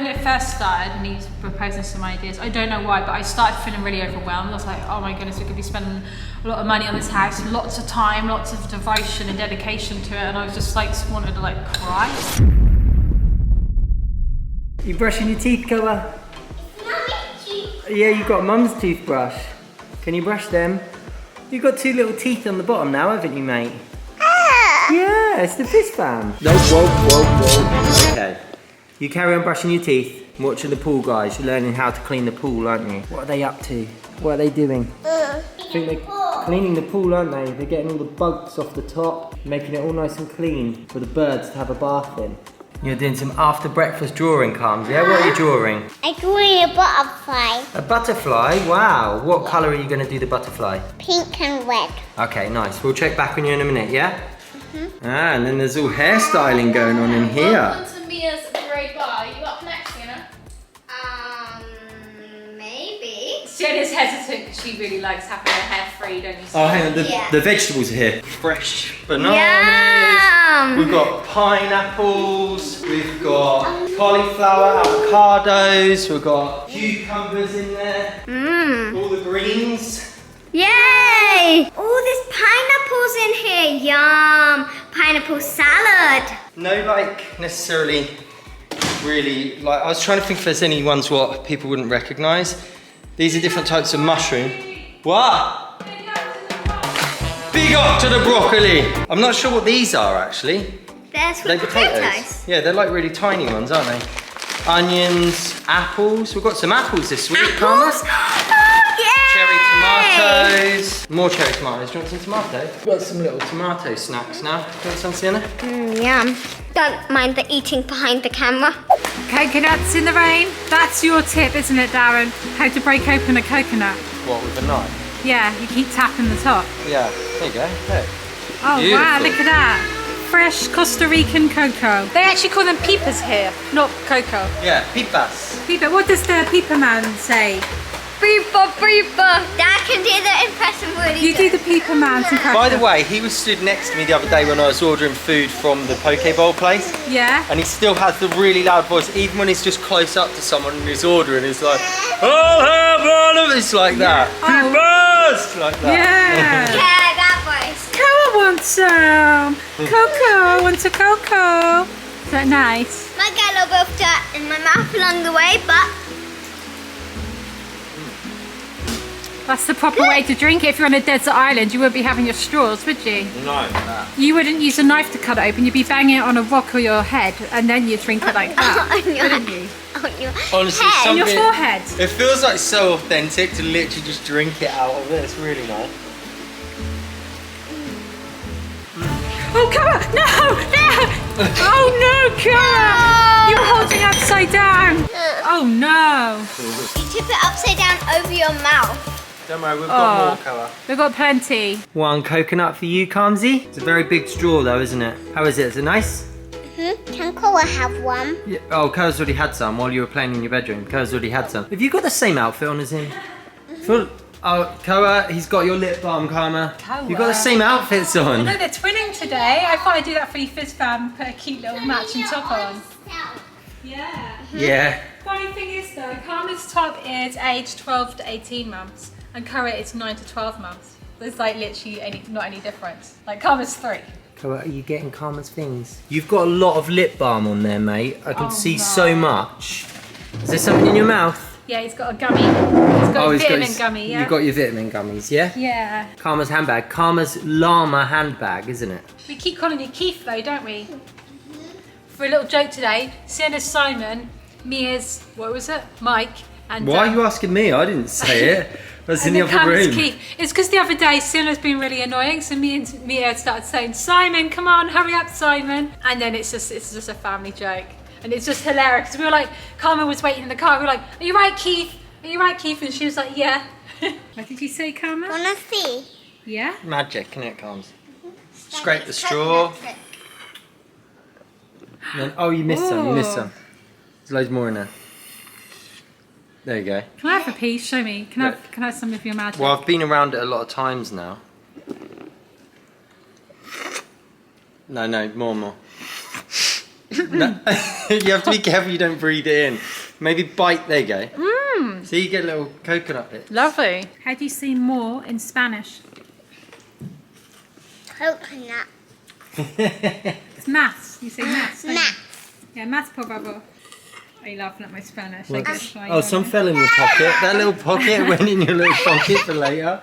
when it first started and he was proposing some ideas, I don't know why, but I started feeling really overwhelmed. I was like, oh my goodness, we could be spending a lot of money on this house, lots of time, lots of devotion and dedication to it, and I was just like, wanted to like cry. You brushing your teeth, Koa? Yeah, you got Mum's toothbrush. Can you brush them? You've got 2 little teeth on the bottom now, haven't you, mate? Yeah, it's the Fizz fam. No, whoa. Okay. You carry on brushing your teeth, watching the pool guys. You're learning how to clean the pool, aren't you? What are they up to? What are they doing? I think they're cleaning the pool, aren't they? They're getting all the bugs off the top, making it all nice and clean for the birds to have a bath in. You're doing some after breakfast drawing, Carms, yeah? What are you drawing? I'm drawing a butterfly. A butterfly? Wow. What colour are you going to do the butterfly? Pink and red. Okay, nice. We'll check back on you in a minute, yeah? Ah, and then there's all hairstyling going on in here. Welcome to Mia's grade bar. You up next, you know? Maybe. Sienna's hesitant because she really likes having her hair free, don't you? Oh, hang on, the vegetables are here. Fresh bananas. We've got pineapples. We've got cauliflower, avocados. We've got cucumbers in there. All the greens. Yay! Oh, there's pineapples in here. Yum! Pineapple salad. No, like, necessarily, really, like, I was trying to think if there's any ones what people wouldn't recognise. These are different types of mushroom. What? Big up to the broccoli. I'm not sure what these are, actually. They're sweet potatoes. Yeah, they're like really tiny ones, aren't they? Onions, apples. We've got some apples this week, Apples? Cherry tomatoes. More cherry tomatoes. Do you want some tomato? We've got some little tomato snacks now. Do you want some, Sienna? Yum. Don't mind the eating behind the camera. Coconuts in the rain. That's your tip, isn't it, Darren? How to break open a coconut. What, with a knife? Yeah, you keep tapping the top. Yeah, there you go. Look. Oh, Beautiful. wow, look at that. Fresh Costa Rican cocoa. They actually call them peepers here, not cocoa. Yeah, peepas. Peeper. What does the peeper man say? Beeper, beeper. Dad can do the impression really You do the peeper man's impression. By the way, he was stood next to me the other day when I was ordering food from the poke bowl place. Yeah. And he still has the really loud voice, even when he's just close up to someone and he's ordering. He's like, I'll have one of this, like that. Peepas! Like that. Yeah. Yeah, that voice. Cocoa wants some. Cocoa wants a cocoa. Is that nice? Might get a little bit of dirt in my mouth along the way, but That's the proper way to drink it. If you're on a desert island, you wouldn't be having your straws, would you? No. You wouldn't use a knife to cut it open. You'd be banging it on a rock or your head, and then you'd drink it like that, wouldn't you? on your Honestly, head. On your forehead. It feels like so authentic to literally just drink it out of it. It's really nice. Oh, Cara! No! No! Oh no, Cara! You're holding it upside down. Oh no! You tip it upside down over your mouth. Don't worry, we've got more colour. We've got plenty. One coconut for you, Kamsi. It's a very big straw though, isn't it? How is it? Is it nice? Can Koa have one? Yeah. Oh, Kara's already had some while you were playing in your bedroom. Kara's already had some. Have you got the same outfit on as him? Oh, Kara, he's got your lip balm, Karma. You've got the same outfits on. No, they're twinning today. I thought I'd do that for you, Fizz fam. Put a cute little matching top on. Yeah. Yeah. Funny thing is though, Karma's top is aged 12 to 18 months and Kara is 9 to 12 months. There's like literally not any difference. Like Karma's 3. Kara, are you getting Karma's things? You've got a lot of lip balm on there, mate. I can see so much. Is there something in your mouth? Yeah, he's got a gummy. He's got a vitamin gummy, yeah? You've got your vitamin gummies, yeah? Yeah. Karma's handbag. Karma's llama handbag, isn't it? We keep calling you Keith though, don't we? For a little joke today, Sienna's Simon, Mia's, what was it? Mike. And Why are you asking me? I didn't say it. I was in the other room. Keith. It's because the other day Sienna's been really annoying, so Mia started saying, Simon, come on, hurry up, Simon. And then it's just a family joke. And it's just hilarious because we were like, Karma was waiting in the car. We were like, are you right, Keith? Are you right, Keith? And she was like, yeah. What did you say, Karma? Wanna see? Yeah? Magic, innit, Karma? Scrape the straw. Then, oh, you missed some. You missed some. There's loads more in there. There you go. Can I have a piece? Show me. Can I have some of your magic? Well, I've been around it a lot of times now. No, more. No. You have to be careful you don't breathe it in. Maybe bite. There you go. So you get a little coconut bit. Lovely. How do you say more in Spanish? Coconut. It's maths. You say maths. don't you? Maths. Yeah, maths, por favor. Are you laughing at my Spanish? I What? guess try Oh, some fell in your pocket. That little pocket went in your little pocket for later.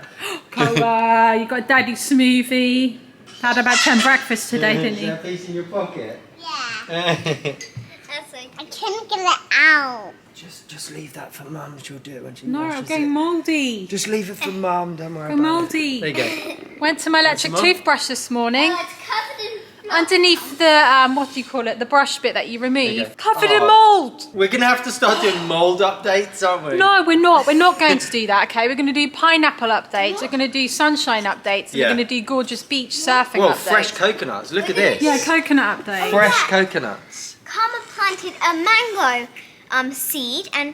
Cola, you got a daddy smoothie. Had about 10 breakfast today, didn't Is you? that a piece in your pocket? Yeah. That's like, I can't get it out. Just leave that for Mum. She'll do it when she No, washes I'm going it. mouldy. Just leave it for Mum. Don't worry Go about mouldy. it. There you go. Went to my electric Mum? toothbrush this morning. Oh, it's covered in Underneath the, what do you call it? The brush bit that you There you remove. go. Covered in Oh. mould. We're going to have to start doing mould updates, aren't we? No, we're not. We're not going to do that, okay? We're going to do pineapple updates. We're going to do sunshine updates. And Yeah. we're going to do gorgeous beach surfing Well, updates. fresh coconuts. Look at this. Yeah, coconut update. Fresh coconuts. Karma planted a mango seed and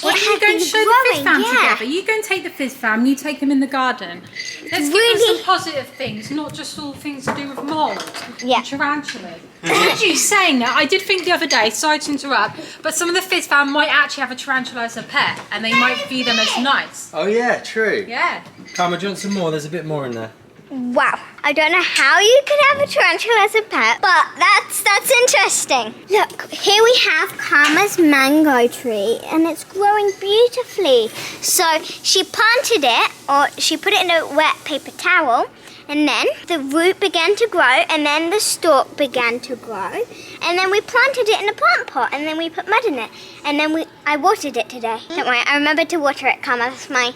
Why don't you go and show the Fizz fam together? You go and take the Fizz fam, you take them in the garden. Let's give them some positive things, not just all things to do with mould. Yeah. And tarantulas. Actually, saying that, I did think the other day, sorry to interrupt, but some of the Fizz fam might actually have a tarantula as a pet, and they might view them as nice. Oh, yeah, true. Yeah. Karma, do you want some more? There's a bit more in there. Wow, I don't know how you could have a tarantula as a pet, but that's interesting. Look, here we have Karma's mango tree, and it's growing beautifully. So she planted it, or she put it in a wet paper towel, and then the root began to grow, and then the stalk began to grow, and then we planted it in a plant pot, and then we put mud in it, and then I watered it today. Don't worry, I remember to water it, Karma. That's my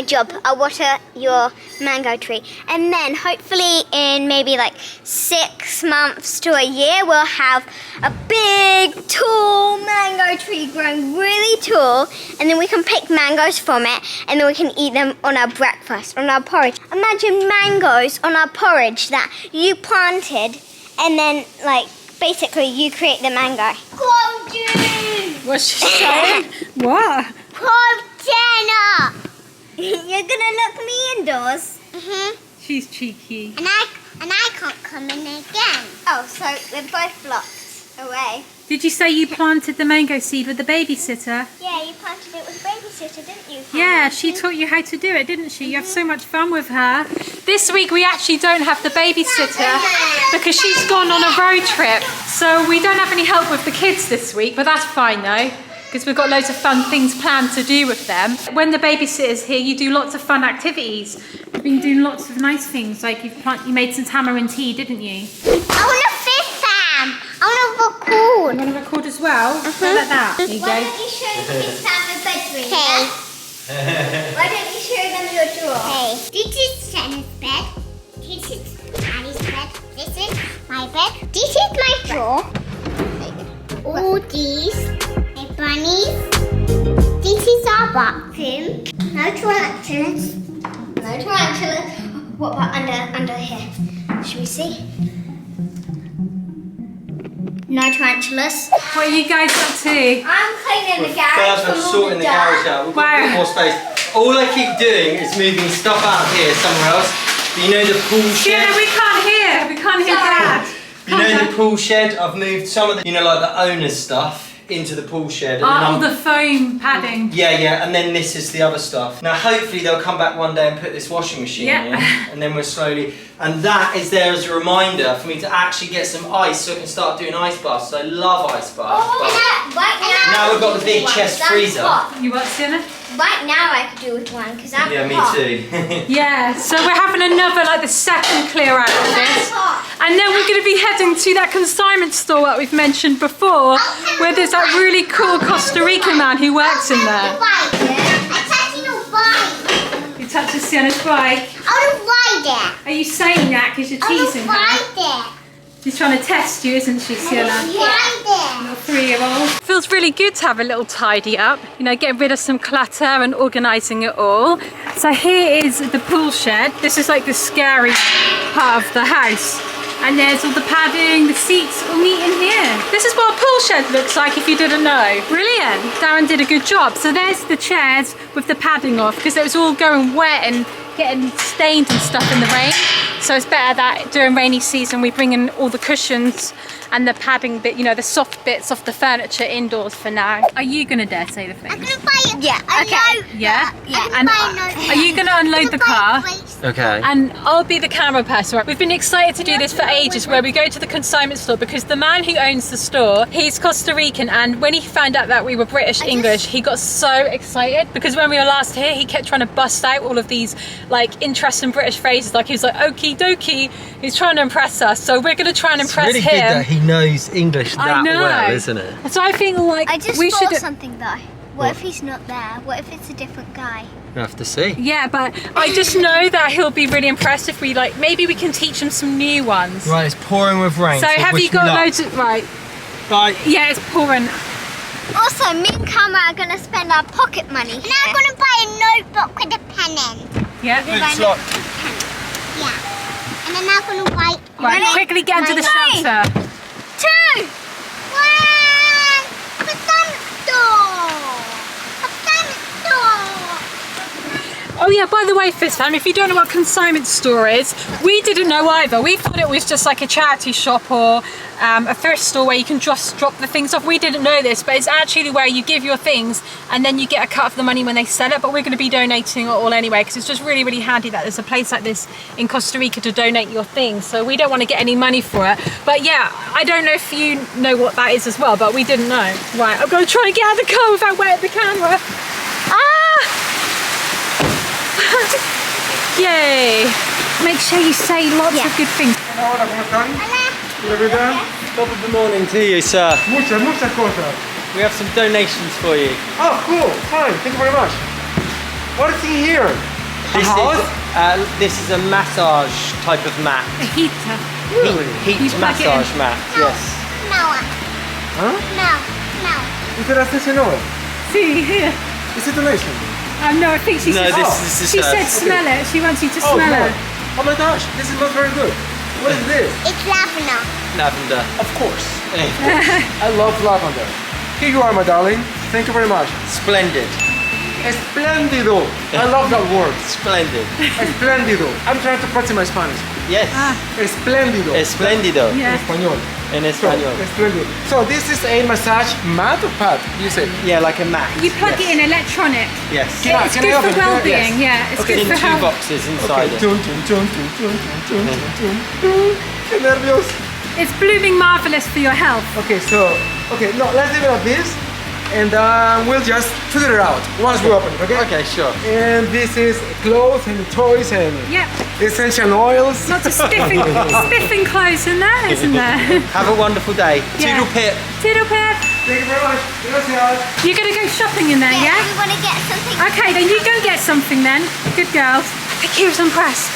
job. I'll water your mango tree, and then hopefully in maybe like 6 months to a year we'll have a big tall mango tree growing really tall, and then we can pick mangoes from it, and then we can eat them on our breakfast, on our porridge. Imagine mangoes on our porridge that you planted, and then like basically you create the mango. Golden! What's she saying? What? Container! You're gonna look me indoors. She's cheeky. And I can't come in again. Oh, so we're both blocked away. Did you say you planted the mango seed with the babysitter? Yeah, you planted it with babysitter, didn't you? Yeah, she taught you how to do it, didn't she? You have so much fun with her. This week we actually don't have the babysitter because she's gone on a road trip. So we don't have any help with the kids this week, but that's fine though, because we've got loads of fun things planned to do with them. When the babysitter's here, you do lots of fun activities. You've been doing lots of nice things, like you made some tamarind tea, didn't you? I want a Fizz fam. I want to record. You want to record as well? Go like that. There you Why go. don't you show the Fizz fam the bedroom? Okay. Why don't you show them your drawer? Okay. This is Jenna's bed. This is Maddie's bed. This is my bed. This is my drawer. All these. Bunnies. This is our bathroom. No tarantulas. No tarantulas. What about under here? Should we see? No tarantulas. What are you guys up to? I'm cleaning the garage. First, we're sorting the garage out. We've got a bit more space. All I keep doing is moving stuff out of here somewhere else. But you know the pool shed? Yeah, we can't hear. We can't hear Dad. You know the pool shed? I've moved some of the, you know, like the owner's stuff into the pool shed. And All the foam padding. Yeah, and then this is the other stuff. Now hopefully they'll come back one day and put this washing machine in, and then we're slowly, and that is there as a reminder for me to actually get some ice so I can start doing ice baths. I love ice baths. Right now we've got the big chest freezer. You what, Sienna? Right now I could do with one because I'm Yeah, me hot. too. Yeah, so we're having another, like the second clear out of this. And then we're going to be heading to that consignment store that we've mentioned before, where there's that really cool Costa Rican man who works in there. I'm touching a bike. You touched Sienna's bike. I want to ride it. Are you saying that because you're teasing her? I want to ride it. She's trying to test you, isn't she, Sienna? Ride it. 3-year-old. Feels really good to have a little tidy up, you know, getting rid of some clutter and organising it all. So here is the pool shed. This is like the scary part of the house. And there's all the padding, the seats all meet in here. This is what a pool shed looks like if you didn't know. Brilliant. Darren did a good job. So there's the chairs with the padding off because it was all going wet and getting stained and stuff in the rain. So it's better that during rainy season we bring in all the cushions and the padding bit, you know, the soft bits of the furniture indoors for now. Are you gonna dare say the things? I'm gonna buy it. Yeah. Okay. Yeah? Yeah. And are you gonna unload the car? Okay. And I'll be the camera person. Right? We've been excited to do this for ages, where we go to the consignment store because the man who owns the store, he's Costa Rican, and when he found out that we were British English, he got so excited because when we were last here, he kept trying to bust out all of these like interesting British phrases. Like he was like, okie dokie. He's trying to impress us. So we're gonna try and impress really him. Good that he knows English that well, isn't it? So I think like I just we thought should. something though. What if he's not there? What if it's a different guy? We'll have to see. Yeah, but I just know that he'll be really impressed if we like. Maybe we can teach him some new ones. Right, it's pouring with rain. So have wish you me got luck. loads of right? Right. Yeah, it's pouring. Also, me and Karma are gonna spend our pocket money. And I'm gonna buy a notebook with a pen in. Yeah. Looks like Yeah. And then I'm gonna buy. Right, quickly get into the shelter. 2, 1. Consignment store. Consignment store. Oh yeah, by the way, Fizz fam, if you don't know what consignment store is, we didn't know either. We thought it was just like a charity shop or a thrift store where you can just drop the things off. We didn't know this, but it's actually where you give your things and then you get a cut of the money when they sell it. But we're going to be donating it all anyway because it's just really, really handy that there's a place like this in Costa Rica to donate your things. So we don't want to get any money for it. But yeah, I don't know if you know what that is as well, but we didn't know. Right, I'm going to try and get out of the car without wetting the camera. Ah! Yay! Make sure you say lots of good things. Hola, ¿cómo están? Top of the morning to you, sir. Muchas cosas. We have some donations for you. Oh, cool. Fine. Thank you very much. What is in here? This is a massage type of mat. A heater. Really? Heat You plug it massage in. mat. Yes. No. Huh? No. ¿Y te das ese no? See here. Is it donation? No, I think she No, said. this is She said hers. smell it. She wants you to Oh, smell no. it. Oh my gosh, this smells very good. What is this? It's lavender. Lavender. Of course. I love lavender. Here you are, my darling. Thank you very much. Splendid. Espléndido. I love that word. Splendid. Espléndido. I'm trying to practice my Spanish. Yes. Espléndido. Espléndido. Yeah. En español. In So, Espanol. espléndido. So this is a massage mat or pad, you say? Yeah, like a mat. You plug it in electronic. Yes. Can I- It's can I good open for it? well-being. Yes. Yeah, it's Okay. good In for two health. boxes inside it. Tun, tun, tun, tun, tun, tun, tun, tun, tun. Qué nervios. It's blooming marvelous for your health. Okay, no, let's leave it like this, and we'll just figure it out once we open it, okay? Okay, sure. And this is clothes and toys and Yep. essential oils. Lots of spiffing clothes in there, isn't there? Have a wonderful day. Yeah. Toodle pip. Toodle pip. Thank you very much. Gracias. You're gonna go shopping in there, yeah? We want to get something. Okay, then you go get something then. Good girls. Kiira's impressed.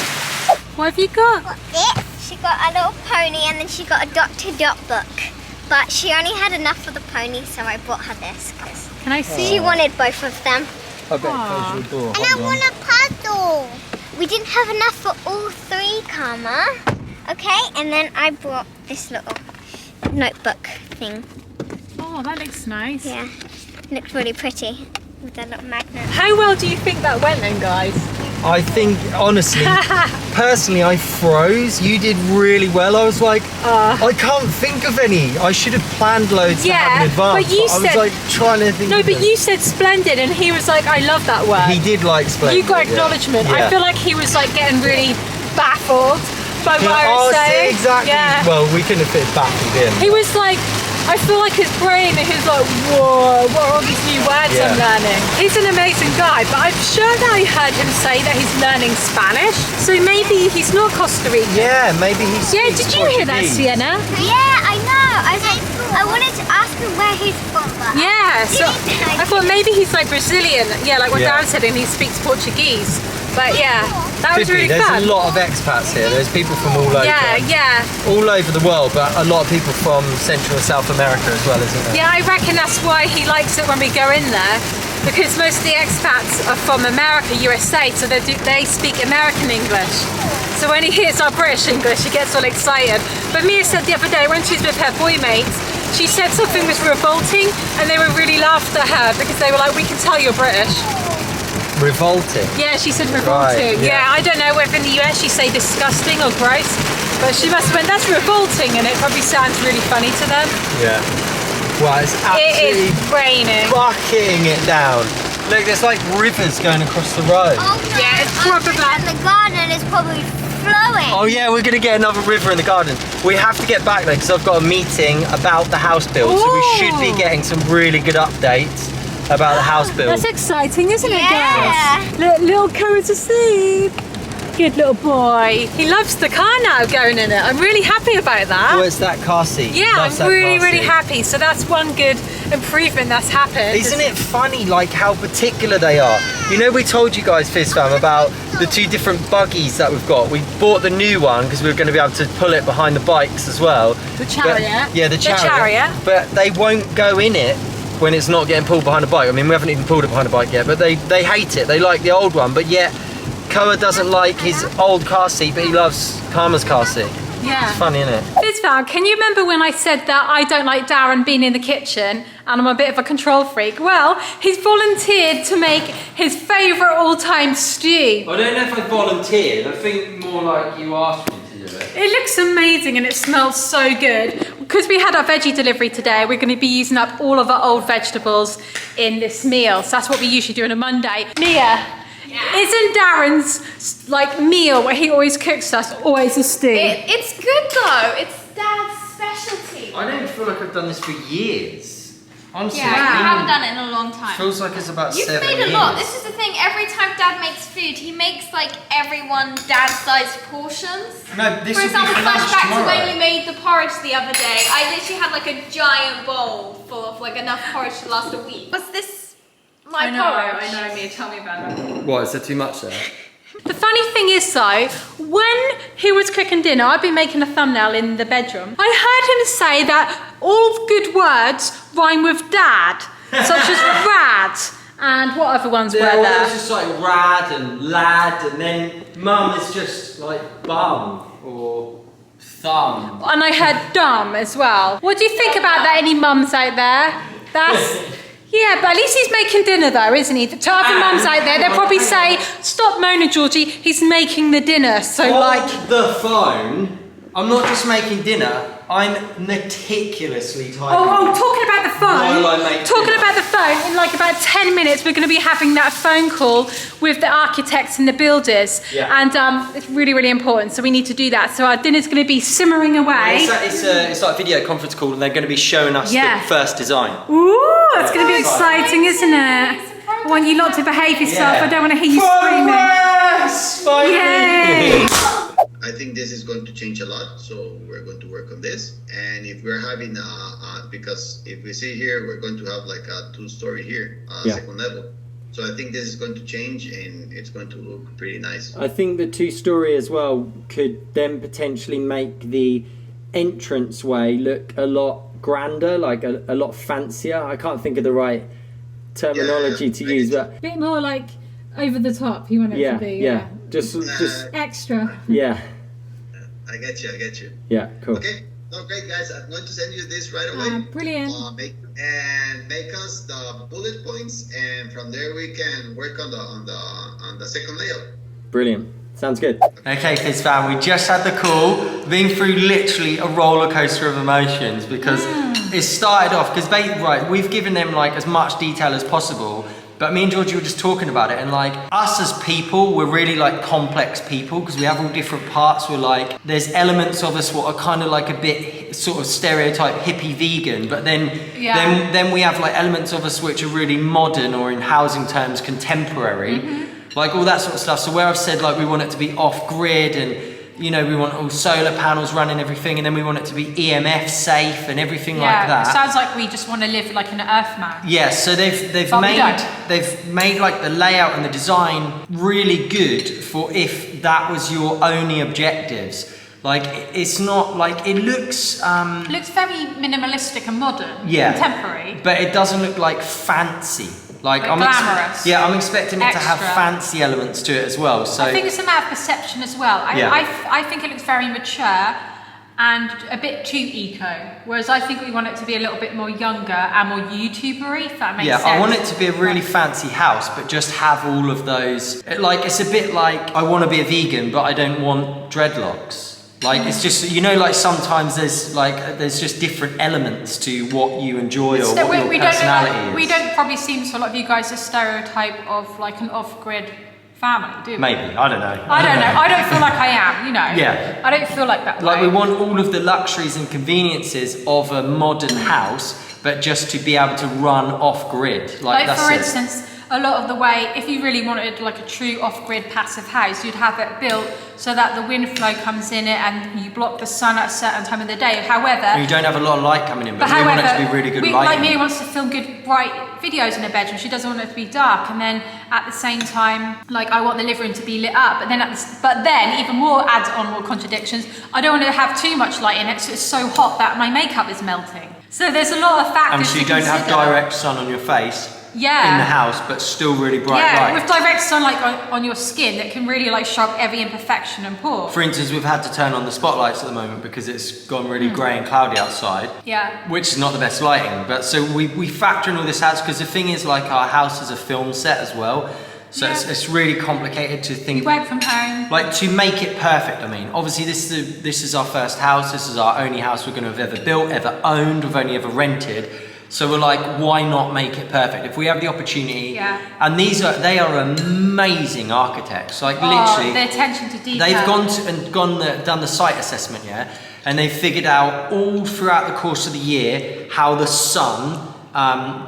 What have you got? What's it? She got a little pony and then she got a Dr. Dot book. But she only had enough for the pony, so I bought her this. 'Cause Can I see? she wanted both of them. I better close your door. And I want a puzzle. We didn't have enough for all 3, Karma. Okay, and then I brought this little notebook thing. Oh, that looks nice. Yeah, looks really pretty with that little magnet. How well do you think that went then, guys? I think, honestly, personally, I froze. You did really well. I was like, I can't think of any. I should have planned loads to have in advance. but you I said was like trying to think. no, of but them. you said splendid, and he was like, I love that word. He did like splendid. You got yeah. acknowledgement. Yeah. I feel like he was like getting really baffled by what I was see, saying. exactly. Yeah. Well, we couldn't have fit baffled in. He was like, I feel like his brain, he was like, whoa, what are all these new words I'm Yeah. learning? He's an amazing guy, but I'm sure that I heard him say that he's learning Spanish. So maybe he's not Costa Rican. Yeah, maybe he's. Yeah, did you hear that, Sienna? Yeah, I know. I wanted to ask him where he's from, but Yeah, so I thought maybe he's like Brazilian. Yeah, like what Yeah. Dan said, and he speaks Portuguese. But yeah, that was really There's fun. a lot of expats here. There's people from all over. Yeah. All over the world, but a lot of people from Central and South America as well, isn't there? Yeah, I reckon that's why he likes it when we go in there, because most of the expats are from America, USA, so they speak American English. So when he hears our British English, he gets all excited. But Mia said the other day when she was with her boy mates, she said something was revolting, and they were really laughed at her because they were like, "We can tell you're British." Revolting. Yeah, she said revolting. Right, yeah. Yeah, I don't know whether in the US you say disgusting or gross, But she must have went, that's revolting, and it probably sounds really funny to them. Yeah. Well, it's It absolutely is raining. bucketing it down. Look, there's like rivers going across the road. Oh no, Yeah, it's proper bad. and the garden is probably flowing. Oh yeah, we're gonna get another river in the garden. We have to get back there because I've got a meeting about the house build, so we should be Ooh. getting some really good updates about the house build. That's exciting, isn't it, Yeah. guys? Look, little Cohen's asleep. Good little boy. He loves the car now going in it. I'm really happy about that. Oh, it's that car seat. Yeah, Loves I'm that really, car really seat. happy. So that's one good improvement that's happened. Isn't it funny, like how particular they are? You know, we told you guys, Fizz fam, about the 2 different buggies that we've got. We bought the new one because we were going to be able to pull it behind the bikes as well. The Chariot. But, yeah, the The chariot. Chariot. But they won't go in it when it's not getting pulled behind a bike. I mean, we haven't even pulled it behind a bike yet, but they hate it. They like the old one, but yet Koa doesn't like his old car seat, but he loves Karma's car seat. Yeah. It's funny, isn't it? Fizz fam, can you remember when I said that I don't like Darren being in the kitchen and I'm a bit of a control freak? Well, he's volunteered to make his favourite all-time stew. I don't know if I volunteered. I think more like you asked me to do it. It looks amazing and it smells so good. Because we had our veggie delivery today, we're going to be using up all of our old vegetables in this meal. So that's what we usually do on a Monday. Mia, isn't Darren's like meal where he always cooks us always a stew? It's good though. It's Dad's specialty. I don't feel like I've done this for years. Honestly, Yeah, you haven't done it in a long time. feels like it's about You've 7 made years. a lot. This is the thing. Every time Dad makes food, he makes like everyone Dad-sized portions. No, this For will be example, for lunch flashback to when tomorrow. you made the porridge the other day. I literally had like a giant bowl full of like enough porridge to last a week. Was this my porridge? I know, Mia, tell me about it. What, is there too much there? The funny thing is though, when he was cooking dinner, I've been making a thumbnail in the bedroom. I heard him say that all good words rhyme with dad, such as rad, and what other ones were Well, there? it's just like rad and lad, and then mum is just like bum or thumb. And I heard dumb as well. What do you think about that? Any mums out there? That's... Yeah, but at least he's making dinner though, isn't he? To other mums out there, they'll probably say, stop moaning, Georgie, he's making the dinner. So like... the phone. I'm not just making dinner, I'm meticulously typing. talking about the phone. While I make Talking dinner. about the phone, in like about 10 minutes, we're going to be having that phone call with the architects and the builders. Yeah. And it's really, really important. So we need to do that. So our dinner's going to be simmering away. It's like a video conference call, and they're going to be showing us Yeah. the first design. Ooh, that's going to be Yeah. exciting, isn't it? I want you lot to behave yourself. Yeah. I don't want to hear you screaming. Progress! Finally! Yay! I think this is going to change a lot, so we're going to work on this. And if we're having because if we see here, we're going to have like a 2-story here, Yeah. second level. So I think this is going to change, and it's going to look pretty nice. I think the 2-story as well could then potentially make the entranceway look a lot grander, like a lot fancier. I can't think of the right terminology to use, but Bit more like over the top, you want it to be. yeah, just Extra. yeah, I get you. yeah, cool. Okay, no, great guys. I'm going to send you this right away. Brilliant. Make us the bullet points, and from there we can work on the second layout. Brilliant. Sounds good. Okay, Fizz fam, we just had the call, been through literally a roller coaster of emotions because it started off, because we've given them like as much detail as possible, but me and Georgie were just talking about it, and like us as people, we're really like complex people because we have all different parts. We're like, there's elements of us what are kind of like a bit sort of stereotype hippie vegan, but then we have like elements of us which are really modern, or in housing terms, contemporary. Like all that sort of stuff. So where I've said like we want it to be off-grid, and you know we want all solar panels running everything, and then we want it to be EMF safe and everything like that. It sounds like we just want to live like an earthman. Yeah, so they've But we don't. made like the layout and the design really good for if that was your only objectives. Like it's not like it looks It looks very minimalistic and modern, Yeah. contemporary. but it doesn't look like fancy. Like glamorous. I'm expecting it to have Extra. fancy elements to it as well. So I think it's a matter of perception as well. I think it looks very mature and a bit too eco, whereas I think we want it to be a little bit more younger and more YouTuber-y, if that makes sense. I want it to be a really fancy house, but just have all of those. Like it's a bit like I want to be a vegan, but I don't want dreadlocks. Like it's just, you know, like sometimes there's just different elements to what you enjoy or what your personality is. We don't probably seem to a lot of you guys a stereotype of like an off-grid family, do we? Maybe, I don't know. I don't know. I don't feel like I am, you know. Yeah. I don't feel like that. Like way. we want all of the luxuries and conveniences of a modern house, but just to be able to run off-grid. Like that's for it. instance, a lot of the way, if you really wanted like a true off-grid passive house, you'd have it built so that the wind flow comes in it and you block the sun at a certain time of the day. However, And you don't have a lot of light coming in, but we want it to be really good lighting. Like Mia wants to film good, bright videos in her bedroom. She doesn't want it to be dark. And then at the same time, like I want the living room to be lit up. But then even more adds on more contradictions. I don't want to have too much light in it, so it's so hot that my makeup is melting. So there's a lot of factors. And so you don't have direct sun on your face. Yeah. In the house, but still really bright light. Yeah, with direct sunlight on your skin that can really like show up every imperfection and pore. For instance, we've had to turn on the spotlights at the moment because it's gone really grey and cloudy outside. Yeah. Which is not the best lighting, but so we factor in all this out because the thing is, like, our house is a film set as well, so it's really complicated to think. You work from home. Like to make it perfect. I mean, obviously this is our first house. This is our only house we're going to have ever built, ever owned. We've only ever rented. So we're like, why not make it perfect? If we have the opportunity, and they are amazing architects. Like literally, the attention to detail. They've done the site assessment, and they've figured out all throughout the course of the year how the sun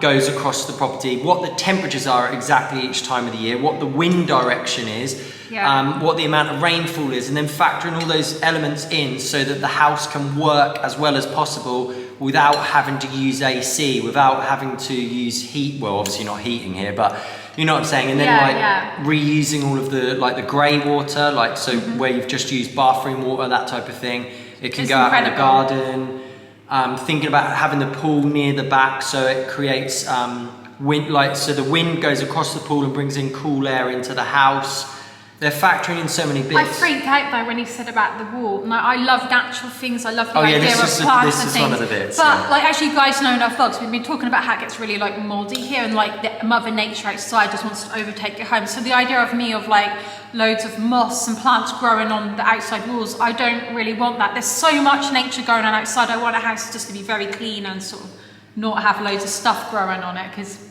goes across the property, what the temperatures are exactly each time of the year, what the wind direction is, what the amount of rainfall is, and then factoring all those elements in so that the house can work as well as possible without having to use AC, without having to use heat. Well, obviously not heating here, but you know what I'm saying. And then reusing all of the grey water, like so where you've just used bathroom water, that type of thing. It can go out in the garden. Thinking about having the pool near the back so it creates wind, like so the wind goes across the pool and brings in cool air into the house. They're factoring in so many bits. I freaked out though when he said about the wall. No, I love natural things. I love the idea of plants and things. This is one of the bits. But like actually, you guys know in our vlogs, we've been talking about how it gets really like mouldy here, and like the Mother Nature outside just wants to overtake your home. So the idea of me of like loads of moss and plants growing on the outside walls, I don't really want that. There's so much nature going on outside. I want a house just to be very clean and sort of not have loads of stuff growing on it because.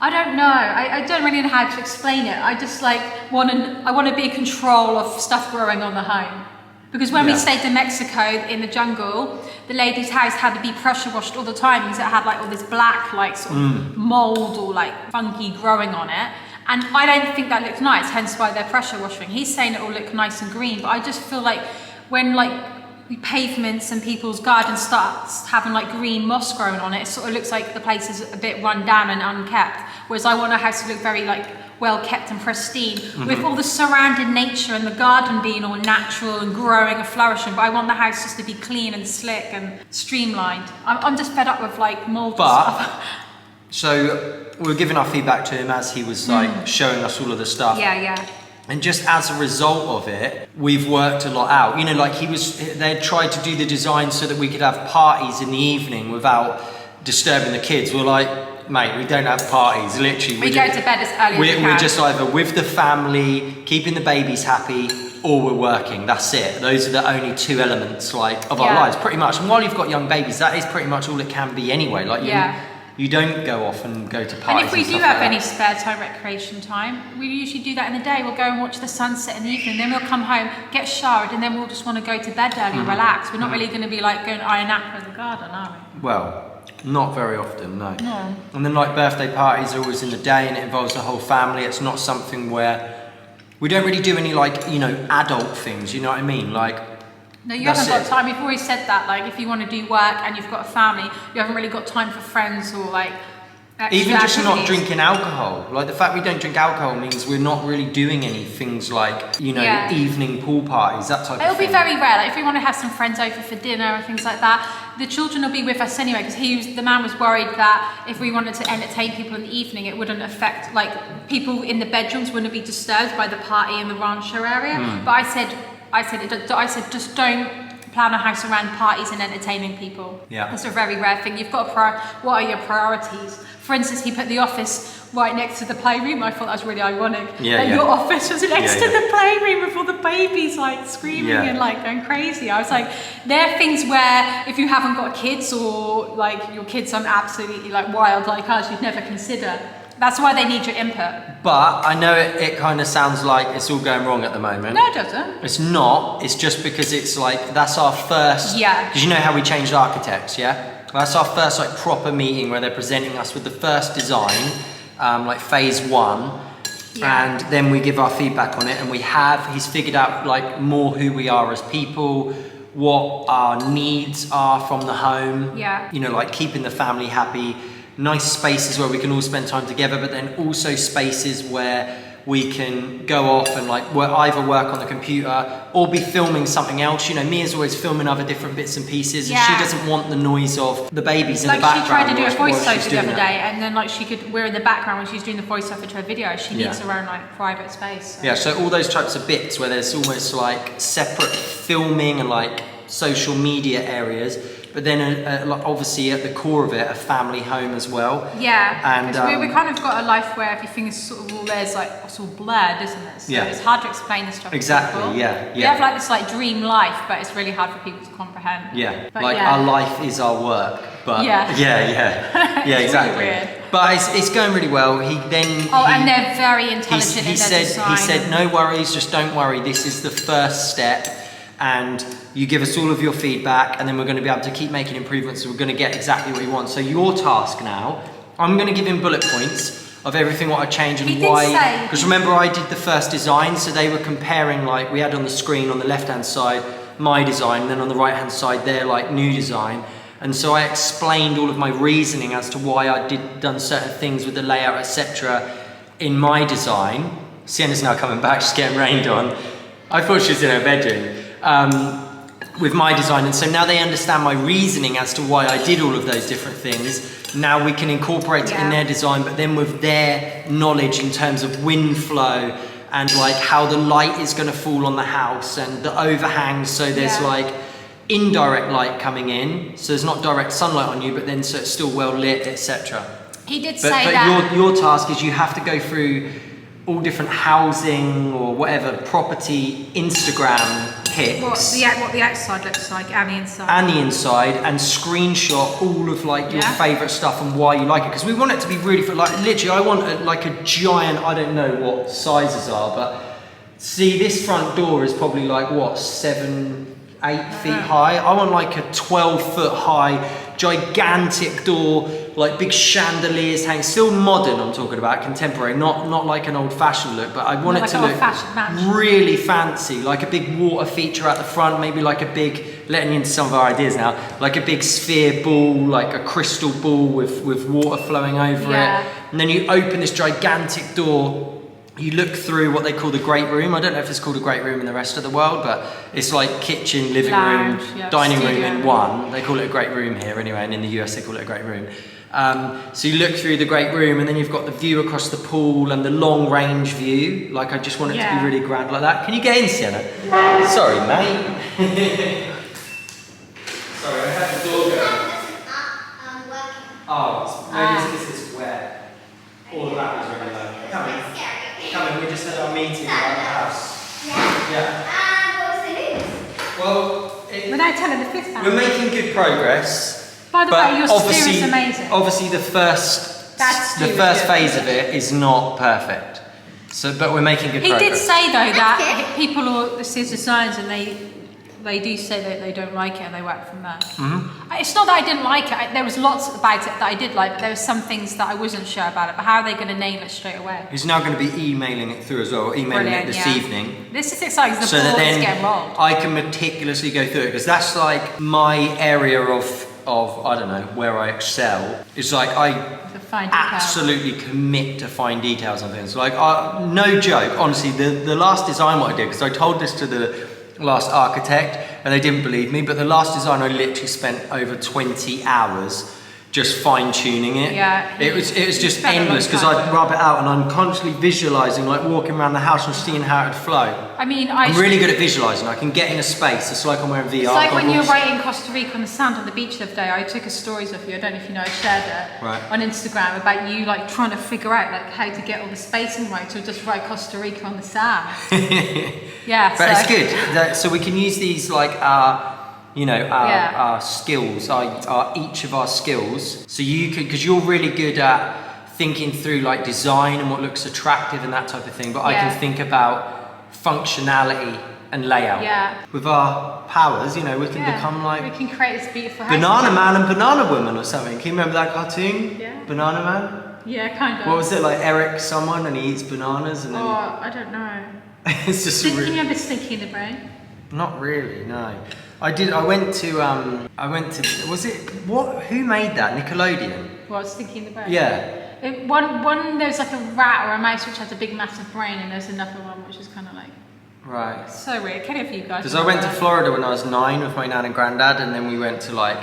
I don't know. I don't really know how to explain it. I just like want to be in control of stuff growing on the home. Because when we stayed in Mexico in the jungle, the lady's house had to be pressure washed all the time because it had like all this black like sort of mold or like funky growing on it. And I don't think that looked nice, hence why they're pressure washing. He's saying it will look nice and green, but I just feel like when like pavements and people's gardens starts having like green moss growing on it, it sort of looks like the place is a bit run down and unkept. Whereas I want a house to look very like well kept and pristine with all the surrounding nature and the garden being all natural and growing and flourishing. But I want the house just to be clean and slick and streamlined. I'm just fed up with like mold stuff. So we were giving our feedback to him as he was like showing us all of the stuff. Yeah. And just as a result of it, we've worked a lot out. You know, like they tried to do the design so that we could have parties in the evening without disturbing the kids. We're like, mate, we don't have parties. Literally, we go to bed as early as we can. We're just either with the family, keeping the babies happy, or we're working. That's it. Those are the only two elements like of our lives, pretty much. And while you've got young babies, that is pretty much all it can be anyway. Like you don't go off and go to parties. And if we do have any spare time, recreation time, we usually do that in the day. We'll go and watch the sunset in the evening, then we'll come home, get showered, and then we'll just want to go to bed early and relax. We're not really going to be like going to iron apple in the garden, are we? Well, not very often, no. And then like birthday parties are always in the day and it involves the whole family. It's not something where we don't really do any like, you know, adult things, you know what I mean? Like, no, you haven't got time. We've always said that, like, if you want to do work and you've got a family, you haven't really got time for friends or, like, even just not drinking alcohol. Like, the fact we don't drink alcohol means we're not really doing any things like, you know, evening pool parties, that type of thing. It'll be very rare. Like, if we want to have some friends over for dinner and things like that, the children will be with us anyway, because the man was worried that if we wanted to entertain people in the evening, it wouldn't affect, like, people in the bedrooms wouldn't be disturbed by the party in the rancho area. But I said, just don't plan a house around parties and entertaining people. Yeah. That's a very rare thing. You've got what are your priorities? for instance, he put the office right next to the playroom. I thought that was really ironic. Yeah, Your office was next to yeah. the playroom with all the babies like screaming and like going crazy. I was like, there are things where if you haven't got kids or like your kids are absolutely like wild like us, you'd never consider. That's why they need your input. But I know it kind of sounds like it's all going wrong at the moment. No, it doesn't. It's not. It's just because it's like, that's our first... Yeah. Because you know how we changed architects, yeah? That's our first like proper meeting where they're presenting us with the first design, like phase 1. Yeah. And then we give our feedback on it, and he's figured out like more who we are as people, what our needs are from the home. Yeah. You know, like keeping the family happy, nice spaces where we can all spend time together, but then also spaces where we can go off and like either work on the computer or be filming something else. You know, Mia's always filming other different bits and pieces, and she doesn't want the noise of the babies in the background. Like she tried to do a voiceover the other that. day, and then like we're in the background when she's doing the voiceover to her video. She needs her own like private space. So. Yeah, so all those types of bits where there's almost like separate filming and like social media areas, but then obviously at the core of it, a family home as well. Yeah, and we kind of got a life where everything is sort of all there's like it's all blurred, isn't it? So it's hard to explain this stuff. Exactly. To people. Yeah. We have like this like dream life, but it's really hard for people to comprehend. Yeah, but like our life is our work. But yeah, exactly. Really weird. But it's going really well. And they're very intelligent in their design. He said, no worries, just don't worry. This is the first step, and you give us all of your feedback, and then we're going to be able to keep making improvements. So we're going to get exactly what you want. So your task now, I'm going to give him bullet points of everything what I changed and why. Because remember, I did the first design, so they were comparing like we had on the screen on the left-hand side my design, and then on the right-hand side their like new design. And so I explained all of my reasoning as to why I done certain things with the layout, etc. in my design. Sienna's now coming back, she's getting rained on. I thought she was in her bedroom. With my design, and so now they understand my reasoning as to why I did all of those different things. Now we can incorporate it in their design, but then with their knowledge in terms of wind flow and like how the light is going to fall on the house and the overhangs, so there's like indirect light coming in, so there's not direct sunlight on you, but then so it's still well lit, etc. He did say that. But your task is you have to go through all different housing or whatever property Instagram pics. What the outside looks like and the inside. And the inside, and screenshot all of like your favourite stuff and why you like it. Because we want it to be really, like literally I want a giant, I don't know what sizes are, but see this front door is probably like what, 7-8 feet high. I want like a 12-foot high, gigantic door, like big chandeliers hanging, still modern I'm talking about, contemporary, not like an old-fashioned look, but I want it to look really fancy, like a big water feature at the front, maybe like a big, letting you into some of our ideas now, like a big sphere ball, like a crystal ball with water flowing over it, and then you open this gigantic door. You look through what they call the great room. I don't know if it's called a great room in the rest of the world, but it's like kitchen, living room, dining room in one. They call it a great room here anyway, and in the US they call it a great room. So you look through the great room, and then you've got the view across the pool and the long range view. Like I just want it to be really grand like that. Can you get in, Sienna? Sorry, mate. Sorry, I had the door going. Oh, maybe it's because it's wet. All of that was really low. Come in. We just had our meeting about the house. Yeah. What was the news? Well, we're now telling the fifth family. We're making good progress. By the way, your steer is amazing. Obviously, the first phase of it is not perfect. So, but we're making good progress. He did say though that people or see designs and they do say that they don't like it and they work from there. It's not that I didn't like it. There was lots about it that I did like, but there were some things that I wasn't sure about it. But how are they going to nail it straight away? He's now going to be emailing it through as well, emailing it this evening. This is exciting. The so that then getting rolled. I can meticulously go through it, because that's like my area of I don't know, where I excel. It's like I absolutely commit to fine details on things. Like no joke, honestly, the last design what I did, because I told this to the last architect and they didn't believe me, but the last design I literally spent over 20 hours just fine tuning it. Yeah, It was just spent a long endless because time. I'd rub it out and I'm constantly visualizing, like walking around the house and seeing how it'd flow. I mean, I'm really good at visualizing. I can get in a space. It's like I'm wearing VR It's like when you were goggles. right in Costa Rica on the sand on the beach the other day. I took a stories of you. I don't know if you know. I shared it Right. on Instagram about you like trying to figure out like how to get all the spacing right to just write Costa Rica on the sand. Yeah, But so it's good. So we can use these like our skills, our each of our skills. So you could, because you're really good at thinking through like design and what looks attractive and that type of thing. But I can think about functionality and layout. Yeah. With our powers, we can become like we can create this beautiful house. Banana Man and Banana Woman or something. Can you remember that cartoon? Yeah. Banana Man? Yeah, kind of. What was it, like Eric someone and he eats bananas and then Oh, I don't know. it's just Can you remember Stinky in the Brain? Not really, no. I went to was it who made that? Nickelodeon? What, Stinky in the Brain? Yeah. One there's like a rat or a mouse which has a big massive brain, and there's another one which is kind of like Right. so weird. Can you guys? Because I went to Florida when I was 9 with my nan and granddad, and then we went to like,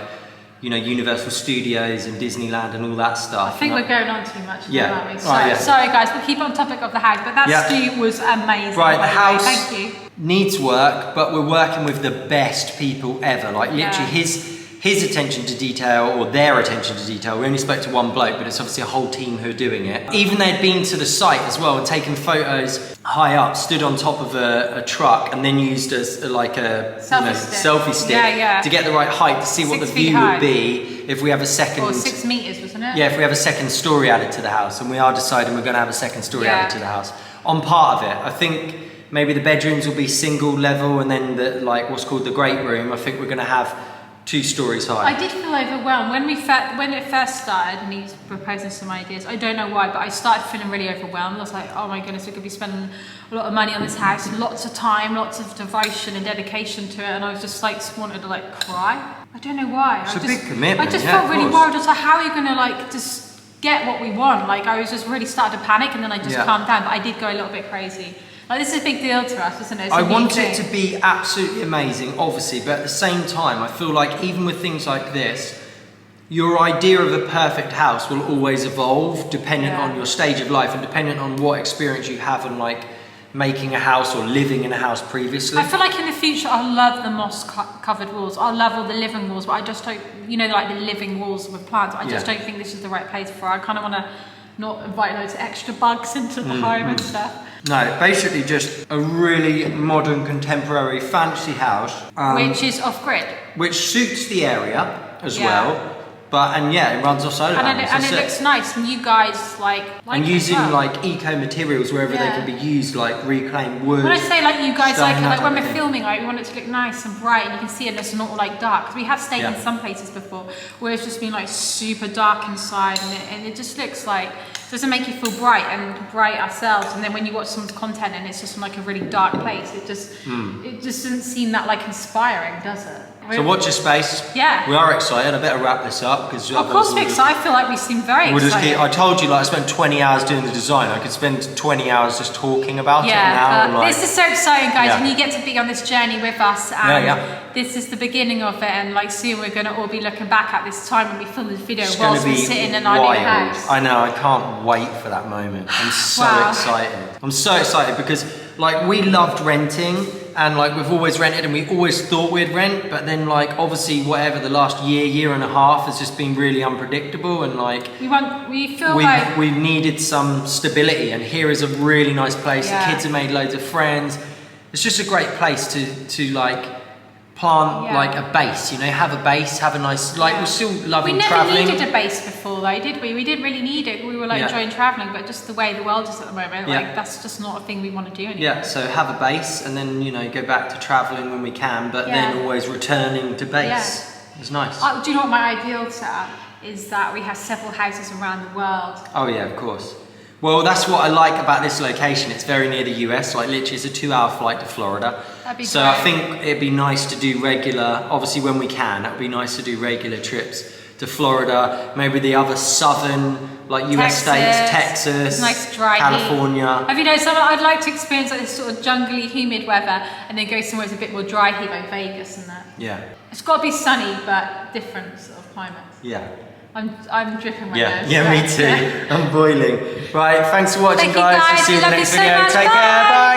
Universal Studios and Disneyland and all that stuff. I think we're going on too much. Yeah. Aren't we? So, Oh, yeah. Sorry guys, we'll keep on topic of the house, but that stew was amazing. Right, the by way. house Thank you. needs work, but we're working with the best people ever. Like literally Yeah. his attention to detail, or their attention to detail. We only spoke to one bloke, but it's obviously a whole team who are doing it. Even they'd been to the site as well and taken photos high up, stood on top of a truck, and then used a selfie stick to get the right height to see what the 6 feet view high. would be if we have a second. Or 6 meters, wasn't it? Yeah, if we have a second story added to the house, and we are deciding we're going to have a second story added to the house. On part of it, I think maybe the bedrooms will be single level, and then the what's called the great room, I think we're going to have 2 stories high. I did feel overwhelmed when it first started and he's proposing some ideas. I don't know why, but I started feeling really overwhelmed. I was like, oh my goodness, we could be spending a lot of money on this house, and lots of time, lots of devotion and dedication to it, and I was just like wanted to cry. I don't know why. It's a big commitment. I just yeah, felt really of worried. course. I was like, how are you gonna just get what we want? I was just really started to panic, and then I just calmed down. But I did go a little bit crazy. This is a big deal to us, isn't it? It's I a new want thing. it to be absolutely amazing, obviously, but at the same time, I feel like even with things like this, your idea of a perfect house will always evolve dependent on your stage of life and dependent on what experience you have on making a house or living in a house previously. I feel like in the future I'll love the moss covered walls. I'll love all the living walls, but I just don't, the living walls with plants. I just don't think this is the right place for it. I kind of want to not invite loads of extra bugs into the home and stuff. No, basically just a really modern, contemporary, fancy house. Which is off-grid. Which suits the area as well. It runs off solar panels. And it looks nice, and you guys and using eco materials wherever they can be used, like reclaimed wood. When I say you guys stone, when we're filming, we want it to look nice and bright, and you can see it, and it's not dark. Because we have stayed in some places before where it's just been super dark inside, and it just looks doesn't make you feel bright ourselves. And then when you watch some content and it's just in a really dark place, it just doesn't seem that inspiring, does it? So watch your space. Yeah. We are excited. I better wrap this up because of course we're excited. I feel like we seem very excited. I told you I spent 20 hours doing the design. I could spend 20 hours just talking about it now. But this is so exciting, guys, and you get to be on this journey with us. And this is the beginning of it, and soon we're going to all be looking back at this time when we filmed this video whilst we're sitting in our new house. I know. I can't wait for that moment. I'm so excited. I'm so excited because we loved renting. And we've always rented, and we always thought we'd rent, but then obviously whatever the last year and a half has just been really unpredictable, and we needed some stability, and here is a really nice place. The kids have made loads of friends. It's just a great place to plant a base, have a base, have a nice we're still loving traveling. We never needed a base before though, did we? We didn't really need it. We were enjoying traveling, but just the way the world is at the moment, that's just not a thing we want to do anymore. Yeah, so have a base and then go back to traveling when we can, but then always returning to base. It's nice. Do you know what my ideal setup is? That we have several houses around the world. Oh yeah, of course. Well, that's what I like about this location. It's very near the US, literally it's a 2-hour flight to Florida. That'd be so great. I think it'd be nice to do regular, obviously when we can, it'd be nice to do regular trips to Florida, maybe the other southern, like US states, Texas, nice dry California. Heat. Have you know, I'd like to experience like this sort of jungly, humid weather, and then go somewhere that's a bit more dry heat, like Vegas and that. Yeah. It's got to be sunny, but different sort of climates. Yeah. I'm dripping my nose. Yeah, me too. I'm boiling. Right, thanks for watching, Thank you, guys. We'll see you in the Love you next so video. much. Take care. Bye. Bye.